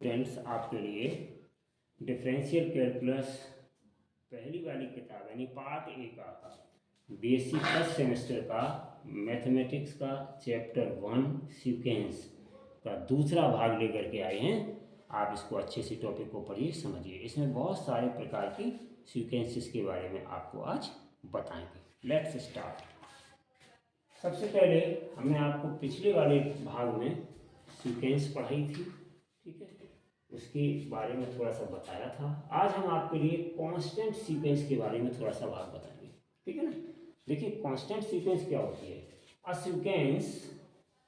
Friends, आपके लिए differential calculus पहली वाली किताब यानी पार्ट ए का बीएससी फर्स्ट सेमेस्टर का मैथमेटिक्स का चैप्टर 1 सीक्वेंस का दूसरा भाग लेकर के आए हैं। आप इसको अच्छे से टॉपिक को पढ़िए, समझिए। इसमें बहुत सारे प्रकार की सीक्वेंसेस के बारे में आपको आज बताएंगे। Let's start. सबसे पहले हमने आपको पिछले वाले भाग में सीक्वेंस पढ़ाई थी, ठीक है, उसके बारे में थोड़ा सा बताया था। आज हम आपके लिए कांस्टेंट सीक्वेंस के बारे में थोड़ा सा भाग बताएंगे, ठीक है ना। देखिए, कांस्टेंट सीक्वेंस क्या होती है। A sequence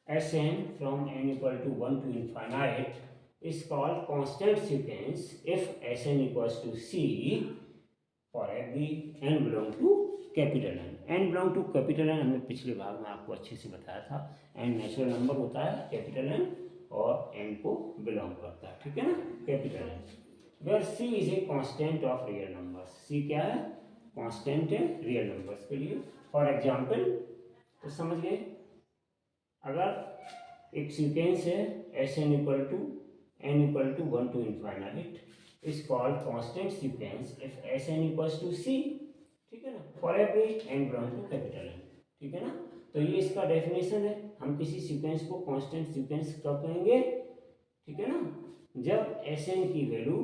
Sn from n equal to 1 to infinite is called constant sequence if Sn equals to C for every n belong to capital N। n belong to capital N हमने पिछले भाग में आपको अच्छे से बताया था। n नेचुरल नंबर होता है कैपिटल N और n को बिलोंग करता है, ठीक है ना, capital N। Where C is a constant of real numbers. C क्या है? कांस्टेंट है रियल नंबर्स के लिए। फॉर एग्जांपल, तो समझ गए, अगर एक सीक्वेंस है Sn equal to n equal to 1 to infinite is called constant sequence if Sn equals to C, ठीक है ना, for every n belong to capital N, ठीक है ना। तो ये इसका डेफिनेशन है। हम किसी सीक्वेंस को कांस्टेंट सीक्वेंस कब कहेंगे, ठीक है ना, जब Sn की वैल्यू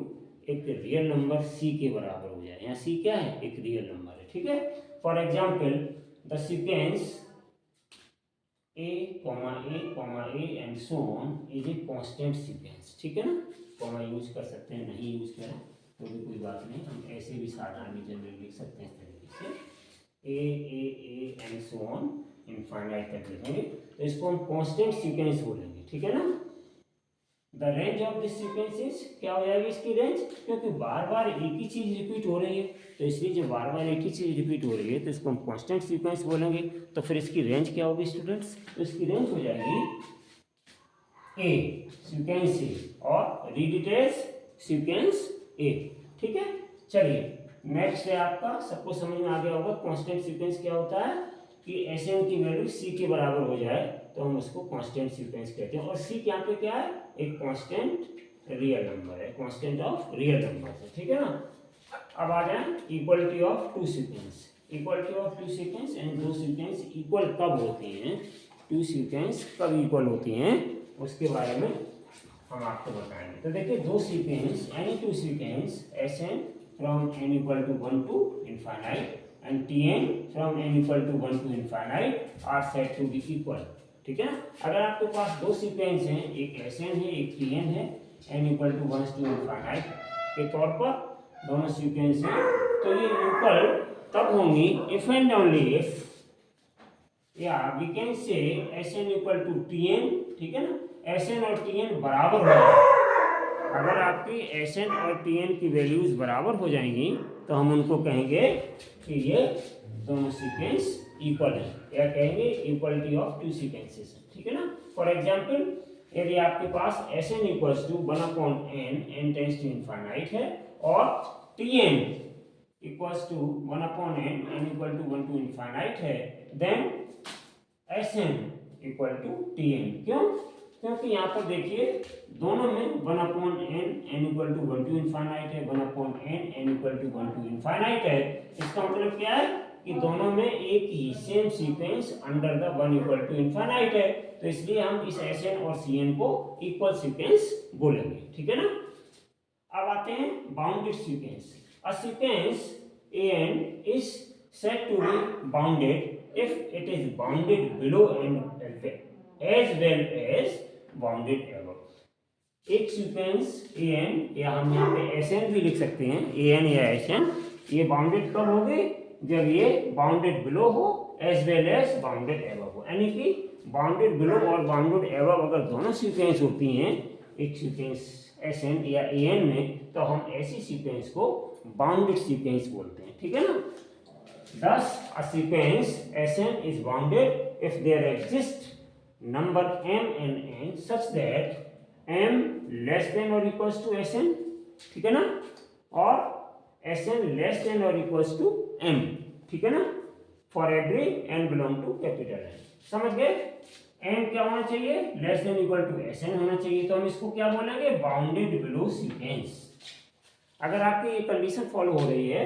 एक रियल नंबर C के बराबर हो जाए। यहाँ C क्या है? एक रियल नंबर है, ठीक है। For example, the sequence a and so on is a constant sequence, ठीक है ना। कॉमा यूज कर सकते हैं, नहीं यूज करें तो भी कोई बात नहीं, हम ऐसे भी साधारण जनरल लिख सकते हैं इस तरीके से, A and so on infinite तक लिखेंगे तो इसको हम कांस्टेंट सीक्वेंस बोलेंगे, ठीक है ना। The range of this sequence is, क्या हो जाएगी इसकी रेंज, क्योंकि बार बार एक ही चीज रिपीट हो रही है, तो इसलिए जब बार बार एक ही चीज रिपीट हो रही है तो इसको हम कांस्टेंट सीक्वेंस बोलेंगे। तो फिर इसकी रेंज क्या होगी स्टूडेंट्स? तो इसकी रेंज हो जाएगी ए सीक्वेंस ए और रीड इट एज सीक्वेंस ए, ठीक है। चलिए, नेक्स्ट है आपका, सबको समझ में आ गया होगा कांस्टेंट सीक्वेंस क्या होता है कि Sn की वैल्यू C के बराबर हो जाए तो हम उसको कांस्टेंट सीक्वेंस कहते हैं। और C यहाँ पे क्या है? एक कांस्टेंट रियल नंबर है, कांस्टेंट ऑफ रियल नंबर है, ठीक है ना। अब आ जाए equality of two sequence. Equality of two sequence and दो सीक्वेंस इक्वल कब होती हैं, टू सीक्वेंस कब इक्वल होती हैं, उसके बारे में हम आपको बताएंगे। तो देखिए, दो sequence, any two sequence Sn from n equal to 1 to infinite and Tn from n equal to 1 to infinite are said to be equal, ठीक है ना। अगर आपके पास दो सीक्वेंस हैं, एक Sn है एक Tn है, n equal to 1 to infinite के तौर पर दोनों सीक्वेंस हैं, तो ये इक्वल तब होंगी if and only if, या we can say Sn equal to Tn, ठीक है ना, Sn और Tn बराबर हो जाए। अगर आपकी Sn और Tn की वैल्यूज बराबर हो जाएंगी तो हम उनको कहेंगे कि ये दोनों सीक्वेंस इक्वल है, या कहेंगे इक्वलिटी ऑफ टू सीक्वेंसेस, ठीक है ना। फॉर एग्जांपल, यदि आपके पास Sn equals to 1/n, n tends to infinite है, और Tn equals to 1/n, n equal to 1 to infinite है, then Sn equal to Tn। क्यों? क्योंकि यहाँ पर देखिए, दोनों में 1/n, n equal to 1 to infinite है, 1/n, n equal to 1 to infinite है। इसका मतलब क्या है कि दोनों में एक ही same sequence under the 1 equal to infinite है, तो इसलिए हम इस Sn और Cn को इक्वल सीक्वेंस बोलेंगे, ठीक है ना। अब आते हैं bounded sequence. A sequence An is said to be bounded if it is bounded below and as well as bounded above। एक सीक्वेंस An, या हम यहाँ पे Sn भी लिख सकते हैं, An या Sn, ये बाउंडेड कब होगी? जब ये बाउंडेड बिलो हो as well as bounded above हो। यानी कि बाउंडेड बिलो और बाउंडेड एबव अगर दोनों सीक्वेंस होती हैं एक सीक्वेंस Sn या An में, तो हम ऐसी सीक्वेंस को बाउंडेड सीक्वेंस बोलते हैं, ठीक है ना। Thus a sequence Sn is bounded if there exist number m and n such that m less than or equals to Sn, ठीक है ना, और Sn less than or equals to m, ठीक है ना, for every n belong to capital N। समझ गए? M क्या होना चाहिए, less than equal to S N होना चाहिए, तो हम इसको क्या बोलेंगे, बाउंडेड बिलो सीक्वेंस। अगर आपकी ये कंडीशन फॉलो हो रही है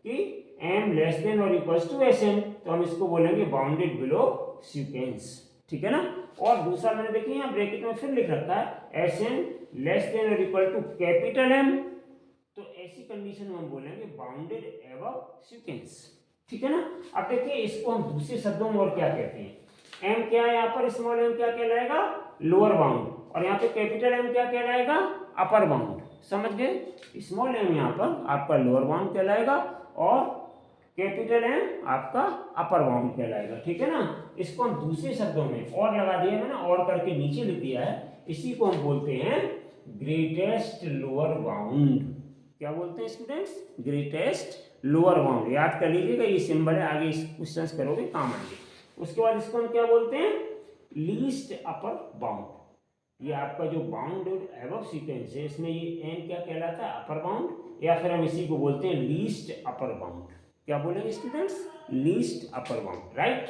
कि एम लेस देन और इक्वल टू एस एन, तो हम इसको बोलेंगे बाउंडेड बिलो सीक्वेंस, ठीक है ना। और दूसरा मैंने देखिए यहाँ ब्रैकेट में फिर लिख रखा है एस एन लेस देन और इक्वल टू कैपिटल एम, तो ऐसी कंडीशन में हम बोलेंगे बाउंडेड एबव सीक्वेंस, ठीक है ना। अब देखिए इसको हम दूसरे शब्दों में और क्या कहते हैं, एम क्या है यहाँ पर, स्मॉल एम क्या कहलाएगा, लोअर बाउंड, और यहाँ पे कैपिटल एम क्या कहलाएगा, अपर बाउंड, समझ गए। स्मॉल एम यहाँ पर आपका लोअर बाउंड कहलाएगा और कैपिटल एम आपका अपर बाउंड कहलाएगा, ठीक है ना। इसको हम दूसरे शब्दों में और लगा दिया मैंने, और करके नीचे लिख दिया है, इसी को हम बोलते हैं ग्रेटेस्ट लोअर बाउंड। क्या बोलते हैं स्टूडेंट्स, ग्रेटेस्ट लोअर बाउंड, याद कर लीजिएगा, ये सिंबल है, आगे इस क्वेश्चंस करोगे काम आएंगे। उसके बाद इसको हम क्या बोलते हैं, लीस्ट अपर बाउंड। ये आपका जो बाउंड एबव सीक्वेंस है, इसमें ये एन क्या कहलाता है, अपर बाउंड, या फिर हम इसी को बोलते हैं लीस्ट अपर बाउंड। क्या बोलेंगे students, least upper bound, right.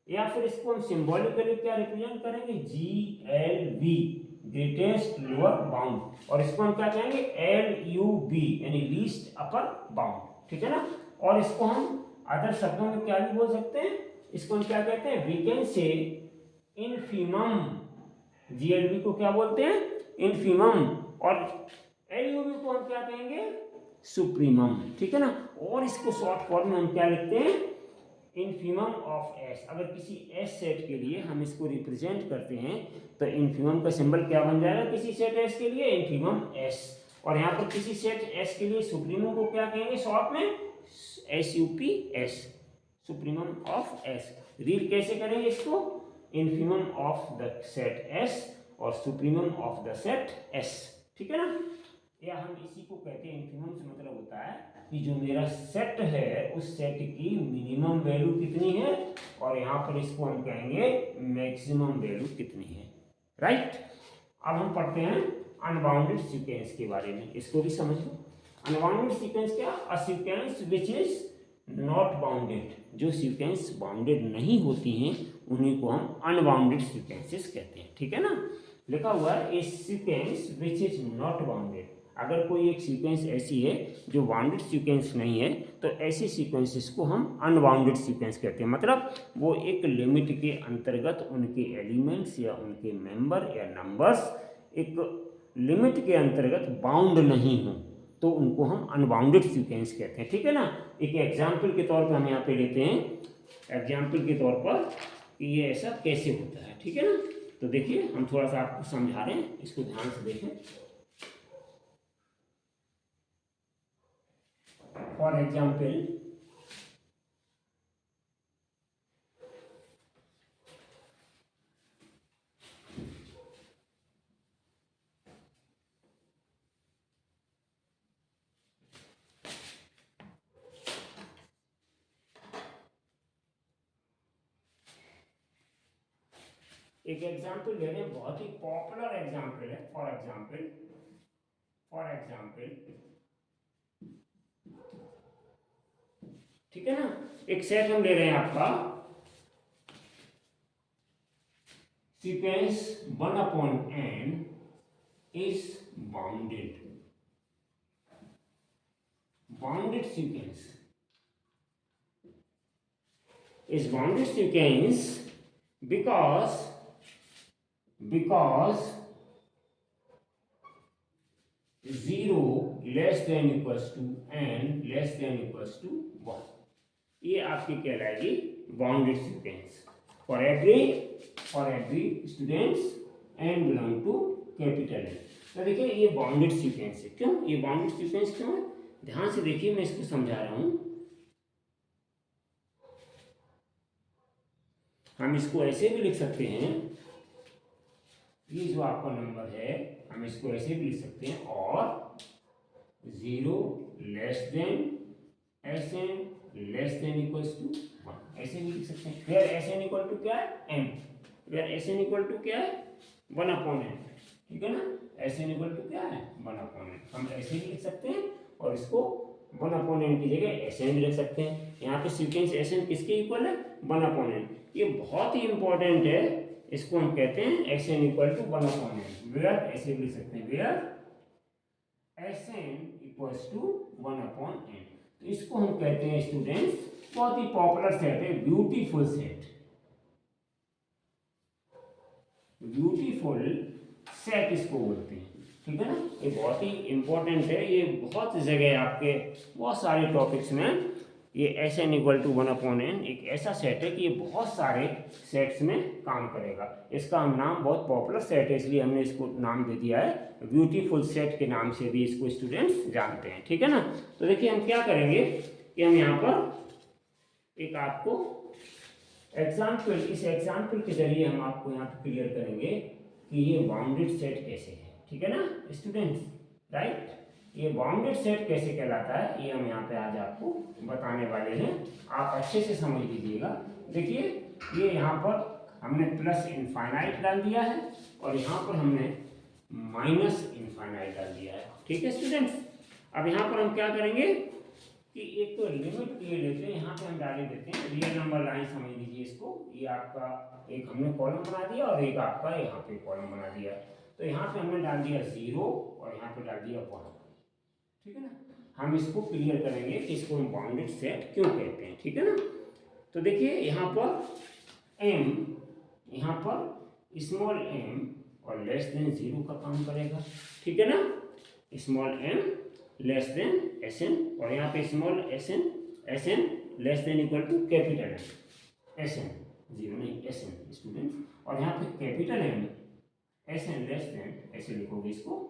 या फिर इसको हम सिंबॉलिकली क्या रिप्रेजेंट करेंगे, GLB, ग्रेटेस्ट लोअर बाउंड, और इसको हम क्या कहेंगे, LUB, यानी लीस्ट अपर बाउंड, ठीक है ना। और इसको हम अदर शब्दों में क्या भी बोल सकते हैं, इसको हम क्या कहते हैं, we can say infimum, GLB को क्या बोलते हैं, इनफीमम, और LUB को हम क्या कहेंगे, सुप्रीमम, ठीक है ना। और इसको शॉर्ट फॉर्म में हम क्या लिखते हैं, इनफीमम ऑफ एस। अगर किसी एस सेट के लिए हम इसको रिप्रेजेंट करते हैं तो इनफीमम का सिंबल क्या बन जाएगा, किसी सेट एस के लिए इनफीमम एस, और यहाँ पर किसी सेट एस के लिए सुप्रीमम को क्या कहेंगे शॉर्ट में, SUPS, supremum of S. Read कैसे करेंगे इसको, infimum of the set S और supremum of the set S, ठीक है ना। या हम इसी को कहते हैं, इनफीमम से मतलब होता है कि जो मेरा सेट है उस सेट की मिनिमम वैल्यू कितनी है, और यहाँ पर इसको हम कहेंगे मैक्सिमम वैल्यू कितनी है, राइट। अब हम पढ़ते हैं अनबाउंडेड सीक्वेंस के बारे में, इसको भी समझ लो। अनबाउंडेड सीक्वेंस क्या, a sequence which is not bounded, जो सीक्वेंस बाउंडेड नहीं होती हैं उन्हीं को हम अनबाउंडेड सीक्वेंसेस कहते हैं, ठीक है ना। लिखा हुआ है a sequence which is not bounded, अगर कोई एक सीक्वेंस ऐसी है जो बाउंडेड सीक्वेंस नहीं है तो ऐसी सीक्वेंसेस को हम अनबाउंडेड सीक्वेंस कहते हैं। मतलब वो एक लिमिट के अंतर्गत उनके एलिमेंट्स या उनके मेंबर या नंबर्स एक लिमिट के अंतर्गत बाउंड नहीं हो तो उनको हम अनबाउंडेड सीक्वेंस कहते हैं, ठीक है ना। एक एग्जाम्पल के तौर पर हम यहाँ पे लेते हैं, एग्जाम्पल के तौर पर कि ये ऐसा कैसे होता है, ठीक है ना। तो देखिए हम थोड़ा सा आपको समझा रहे हैं, इसको ध्यान से देखें। For example, एक एग्जाम्पल ले रहे हैं, बहुत ही पॉपुलर एग्जाम्पल है। फॉर एग्जाम्पल ठीक है ना, एक सेट हम ले रहे हैं आपका sequence 1/n is bounded sequence is bounded sequence because 0 less than equals to n less than equals to 1, ये आपकी कहलाएगी bounded sequence for every students n belong to capital N। तो देखिए ये बाउंडेड सीक्वेंस है, क्यों ये बाउंडेड सीक्वेंस क्यों है, ध्यान से देखिए मैं इसको समझा रहा हूं। हम इसको ऐसे भी लिख सकते हैं, ये जो आपका नंबर है हम इसको ऐसे भी लिख सकते हैं, और 0 less than Sn less than equals to 1, ऐसे भी लिख सकते हैं। वेयर Sn इक्वल टू क्या है, m, where Sn equal to क्या है 1/n, ठीक है ना। Sn इक्वल टू क्या है 1/n, हम ऐसे भी लिख सकते हैं, और इसको 1/n की जगह Sn भी लिख सकते हैं। यहाँ पे सीक्वेंस Sn किसके इक्वल है 1/n। ये बहुत ही इंपॉर्टेंट है इसको हम कहते हैं S N equal to 1/n, where ऐसे लिख सकते हैं, where S N equals to 1/n। तो इसको हम कहते हैं स्टूडेंट्स, बहुत ही पॉपुलर सेट है, ब्यूटीफुल सेट, ब्यूटीफुल सेट इसको बोलते हैं, ठीक है ना। ये बहुत ही इंपॉर्टेंट है, ये बहुत जगह आपके बहुत सारे टॉपिक्स में ये S N equal to 1/n एक ऐसा सेट है कि ये बहुत सारे सेट्स में काम करेगा। इसका हम नाम, बहुत पॉपुलर सेट है इसलिए हमने इसको नाम दे दिया है ब्यूटीफुल सेट के नाम से भी इसको स्टूडेंट्स जानते हैं, ठीक है ना। तो देखिए हम क्या करेंगे कि हम यहाँ पर एक आपको एग्जाम्पल, इस एग्जाम्पल के जरिए हम आपको यहाँ पे क्लियर करेंगे कि ये बाउंडेड सेट कैसे है, ठीक है ना स्टूडेंट्स, राइट। ये बाउंडेड सेट कैसे कहलाता है ये हम यहाँ पे आज आपको बताने वाले हैं, आप अच्छे से समझ लीजिएगा। देखिए ये यहाँ पर हमने प्लस इनफाइनाइट डाल दिया है और यहाँ पर हमने माइनस इनफाइनाइट डाल दिया है, ठीक है स्टूडेंट्स। अब यहाँ पर हम क्या करेंगे कि एक तो लिमिट ये लेते हैं, यहाँ पे हम डाले देते हैं रियल नंबर लाइन, समझ लीजिए इसको, ये आपका एक हमने कॉलम बना दिया और एक आपका यहाँ पे कॉलम बना दिया। तो यहाँ पे हमने डाल दिया 0 और यहाँ पे डाल दिया 1, ठीक है ना। हम इसको क्लियर करेंगे कि इसको हम बाउंडेड सेट क्यों कहते हैं, ठीक है ना। तो देखिए यहाँ पर m, यहाँ पर स्मॉल m और लेस देन 0 का काम करेगा, ठीक है ना। Small m less than S N, और यहाँ पे small S N less than equal to capital M, S N 0 नहीं एस एन स्टूडेंट्स, और यहाँ पे capital M S N less than, ऐसे लिखोगे इसको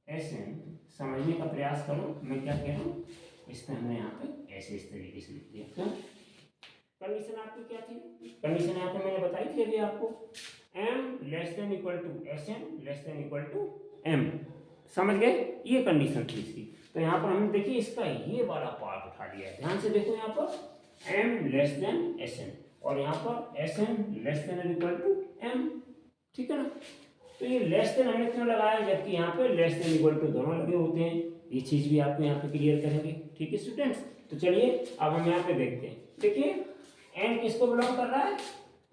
एस एन। समझने का प्रयास करो मैं क्या कह रहा हूँ, इस पर हमने यहाँ पे ऐसे इस तरीके से लिख दिया। क्यों, कंडीशन आपकी क्या थी, कंडीशन यहाँ पे मैंने बताई थी अभी आपको, m less than equal to S N less than equal to m, समझ गए, ये कंडीशन थी इसकी। तो यहाँ पर हमने देखिए इसका ये वाला पार्ट उठा लिया है, ध्यान से देखो यहाँ पर m less than S N और यहाँ पर S N less than equal to m, ठीक है ना। तो ये लेस देन हमने क्यों लगाया, जबकि यहाँ पे लेस देन इक्वल टू दोनों लगे होते हैं, ये चीज़ भी आपको यहाँ पे क्लियर करेंगे, ठीक है स्टूडेंट्स। तो चलिए अब हम यहाँ पे देखते हैं, देखिए n किसको बिलोंग कर रहा है,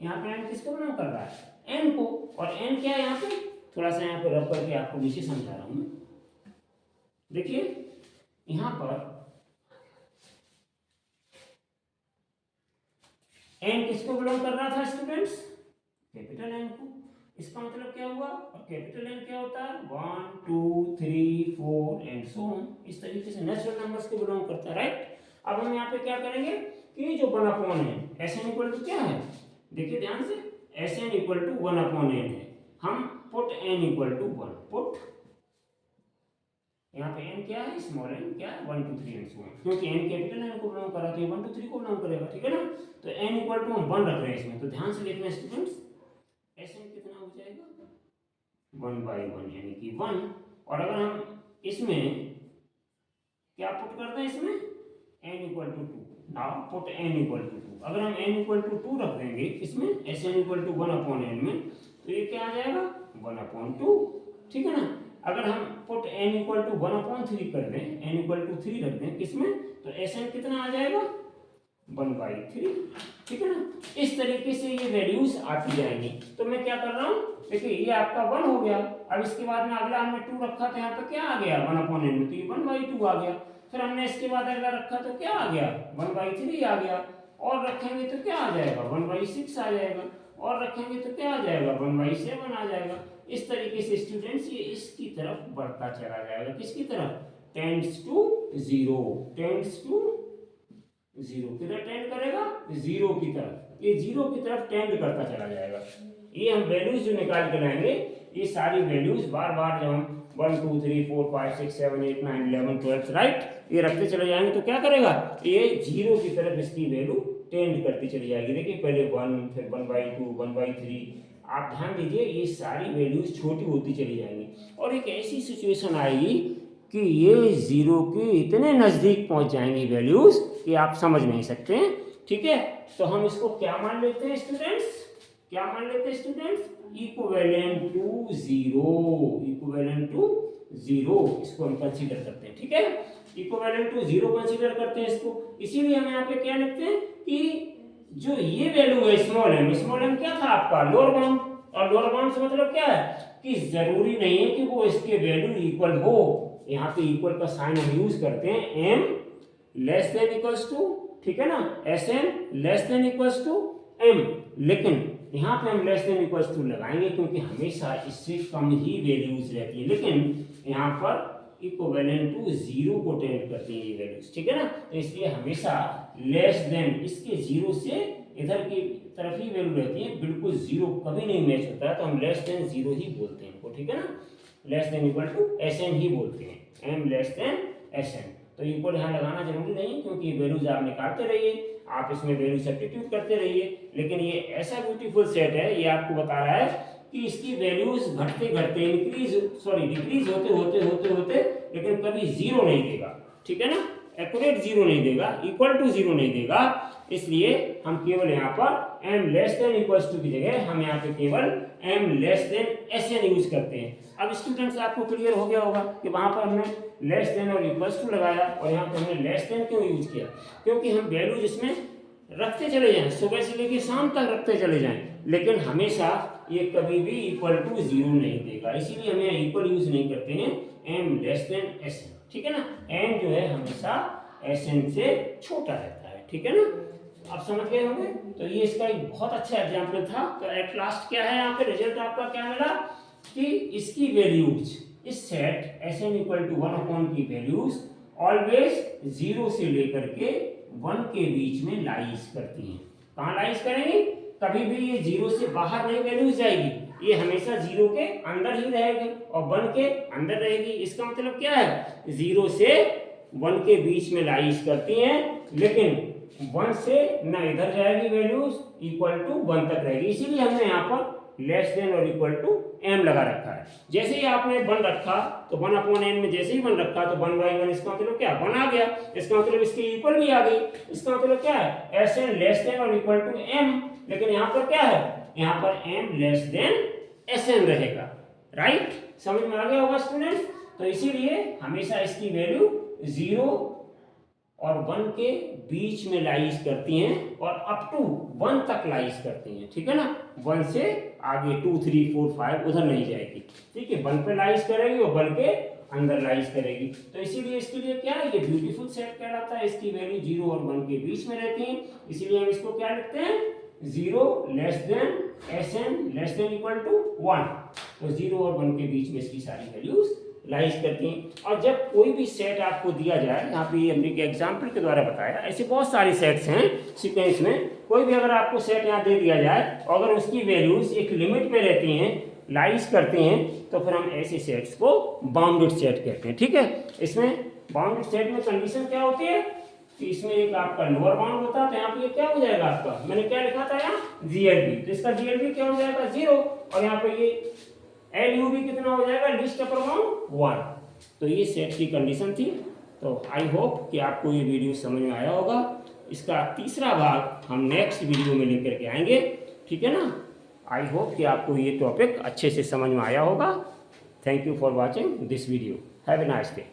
यहाँ पे n किसको बिलोंग कर रहा है, n को, और n क्या है यहाँ पे, थोड़ा सा यहाँ पे रब करके आपको नीचे समझा रहा हूँ मैं। देखिए यहाँ पर n किसको बिलोंग कर रहा था स्टूडेंट्स, कैपिटल n को। इसका मतलब क्या हुआ, और कैपिटल N क्या होता है 1 2 3 4 एंड सो ऑन, इस तरीके से नेचुरल नंबर्स को बिलोंग करता है, राइट। अब हम यहाँ पे क्या करेंगे कि जो 1/n है, एस एन इक्वल टू क्या है, देखिए ध्यान से, S N equal to 1/n है, हम put n equal to 1, put यहाँ पे n क्या है, स्मॉल n क्या है 1 2 3 एंड सो ऑन, क्योंकि n कैपिटल n को बिलोंग कर रहा है तो ये 1 2 3 को बिलोंग करेगा, ठीक है ना। तो n इक्वल टू हम 1 रख रहे हैं इसमें, तो ध्यान से देखना स्टूडेंट्स, एस एन कितना हो जाएगा 1/1 यानी कि 1, और अगर हम इसमें क्या पुट करते हैं, इसमें n equal to 2, now put n equal to 2, अगर हम n इक्वल टू 2 रख देंगे इसमें S N equal to 1/n में, तो ये क्या आ जाएगा 1/2, ठीक है ना। अगर हम पुट n इक्वल टू 1/3 कर दें, n इक्वल टू 3 रख दें किसमें, तो एस एन कितना आ जाएगा 1/3, ठीक है ना। इस तरीके से ये वैल्यूज आती जाएंगी। तो मैं क्या कर रहा हूँ, देखिए ये आपका 1 हो गया, अब इसके बाद में अगला हमने 2 रखा था, यहाँ पे क्या आ गया 1/n में, तो ये 1/2 आ गया। फिर हमने इसके बाद अगला रखा तो क्या आ गया 1/3 आ गया, और रखेंगे तो क्या आ जाएगा 1/6 आ जाएगा, और रखेंगे तो क्या आ जाएगा 1/7 आ जाएगा। इस तरीके से स्टूडेंट्स ये इसकी तरफ बढ़ता चला जाएगा, किसकी तरफ, टेंड्स टू 0, टेंड्स टू 0 किधर टेंड करेगा 0 की तरफ, ये 0 की तरफ टेंड करता चला जाएगा। ये हम वैल्यूज जो निकाल के लाएंगे, ये सारी वैल्यूज बार बार जब हम 1 2 3 4 5 6 7 8 9 11 12 राइट ये रखते चले जाएंगे तो क्या करेगा, ये 0 की तरफ इसकी वैल्यू टेंड करती चली जाएगी। देखिए पहले 1, फिर 1/2 1/3, आप ध्यान दीजिए ये सारी वैल्यूज छोटी होती चली जाएंगी, और एक ऐसी सिचुएशन आएगी कि ये 0 के इतने नज़दीक पहुंच जाएंगी वैल्यूज कि आप समझ नहीं सकते, ठीक है। तो हम इसको क्या मान लेते हैं स्टूडेंट्स, क्या मान लेते हैं students, equivalent to 0, equivalent to 0 इसको हम कंसीडर करते हैं, ठीक है। इक्विवेलेंट टू 0 कंसीडर करते हैं इसको, इसीलिए हम यहाँ पे क्या लिखते हैं कि जो ये वैल्यू है स्मॉल एम क्या था आपका लोअर बाउंड, और लोअर बाउंड से मतलब क्या है कि जरूरी नहीं है कि वो इसके वैल्यू इक्वल हो। यहाँ पे इक्वल का साइन हम यूज करते हैं M less than equals to, ठीक है ना, S N less than equals to M, लेकिन यहाँ पे हम लेस देन इक्वल्स टू लगाएंगे क्योंकि हमेशा इससे कम ही वैल्यूज रहती है, लेकिन यहाँ पर इक्विवेलेंट टू जीरो को टेंड करती है ये वैल्यूज, ठीक है ना। तो इसलिए हमेशा लेस देन इसके जीरो से इधर की तरफ ही वैल्यू रहती है, बिल्कुल जीरो कभी नहीं मैच होता है, तो हम लेस देन जीरो ही बोलते हैं इनको, ठीक है ना। Less than equal to S N ही बोलते हैं, M less than S N. तो इक्वल यहाँ लगाना जरूरी नहीं क्योंकि वैल्यूज आप निकालते रहिए, आप इसमें वैल्यू सब्स्टिट्यूट करते रहिए, लेकिन ये ऐसा ब्यूटीफुल सेट है, ये आपको बता रहा है कि इसकी वैल्यूज घटते घटते डिक्रीज होते होते होते होते लेकिन कभी जीरो नहीं देगा, ठीक है ना, एक्यूरेट जीरो नहीं देगा, इक्वल टू जीरो नहीं देगा। इसलिए हम केवल यहाँ पर M less than equals to की जगह हम यहाँ पे केवल M less than S N use करते हैं। अब स्टूडेंट्स आपको क्लियर हो गया होगा कि वहाँ पर हमने लेस देन और इक्वल्स टू लगाया और यहाँ पर हमने लेस देन क्यों यूज किया, क्योंकि हम वैल्यूज इसमें रखते चले जाएं, सुबह से लेकर शाम तक रखते चले जाएं, लेकिन हमेशा ये कभी भी इक्वल टू जीरो नहीं देगा, इसीलिए हम यहाँ इक्वल यूज नहीं करते हैं, M less than S N, ठीक है ना। एम जो है हमेशा एस एन से छोटा रहता है, ठीक है ना। आप समझ गए होंगे। तो ये इसका एक बहुत अच्छा एग्जाम्पल था। तो एट लास्ट क्या है यहाँ पे रिजल्ट आपका क्या मिला कि इसकी वैल्यूज इस set S N equal to 1 की वैल्यूज ऑलवेज जीरो से लेकर के 1 के बीच में लाइज करती हैं। कहाँ लाइज करेंगी, कभी भी ये जीरो से बाहर नहीं वैल्यूज जाएगी, ये हमेशा जीरो के अंदर ही रहेगी और 1 के अंदर रहेगी। इसका मतलब क्या है, जीरो से 1 के बीच में लाइज करती हैं, लेकिन 1 से ना इधर जाएगी वैल्यूज, इक्वल टू 1 तक रहेगी, इसीलिए हमने यहाँ पर लेस देन और इक्वल टू एम लगा रखा है। जैसे ही आपने 1 रखा तो 1/n में जैसे ही 1 रखा तो 1/1, इसका मतलब क्या 1 आ गया, इसका मतलब इसकी इक्वल भी आ गई, इसका मतलब क्या है एस एन लेस देन और इक्वल टू एम, लेकिन यहाँ पर क्या है, यहाँ पर M less than S N रहेगा, राइट। समझ में आ गया होगा स्टूडेंट। तो इसीलिए हमेशा इसकी वैल्यू 0 और 1 के बीच में लाइज करती हैं और अप टू 1 तक लाइज करती हैं, ठीक है ना। 1 से आगे 2 3 4 5 उधर नहीं जाएगी, ठीक है, 1 पे लाइज करेगी और 1 के अंदर लाइज करेगी। तो इसीलिए इसके लिए क्या है, ये ब्यूटीफुल सेट कहलाता है, इसकी वैल्यू 0 और 1 के बीच में रहती है, इसीलिए हम इसको क्या लिखते हैं, 0 less than S N less than equal to 1। तो 0 और 1 के बीच में इसकी सारी वैल्यूज लाइज करती हैं। और जब कोई भी सेट आपको दिया जाए, यहाँ पे हमने एक एग्जाम्पल के द्वारा बताया, ऐसे बहुत सारे सेट्स हैं सीक्वेंस में, कोई भी अगर आपको सेट यहाँ दे दिया जाए और अगर उसकी वैल्यूज एक लिमिट में रहती हैं, लाइज करती हैं, तो फिर हम ऐसे सेट्स को बाउंडेड सेट कहते हैं, ठीक है। इसमें बाउंडेड सेट में कंडीशन क्या होती है कि इसमें एक आपका लोअर बाउंड होता है, तो यहाँ पे क्या हो जाएगा आपका, मैंने क्या लिखा था यहाँ जीएलबी, तो इसका जीएलबी क्या हो जाएगा 0, और यहाँ पे ये LUV कितना हो जाएगा, लिस्ट अपर बाउंड 1। तो ये सेट की कंडीशन थी। तो आई होप कि आपको ये वीडियो समझ में आया होगा। इसका तीसरा भाग हम नेक्स्ट वीडियो में लेकर के आएंगे, ठीक है ना। आई होप कि आपको ये टॉपिक अच्छे से समझ में आया होगा। Thank you for watching this video. Have a nice day.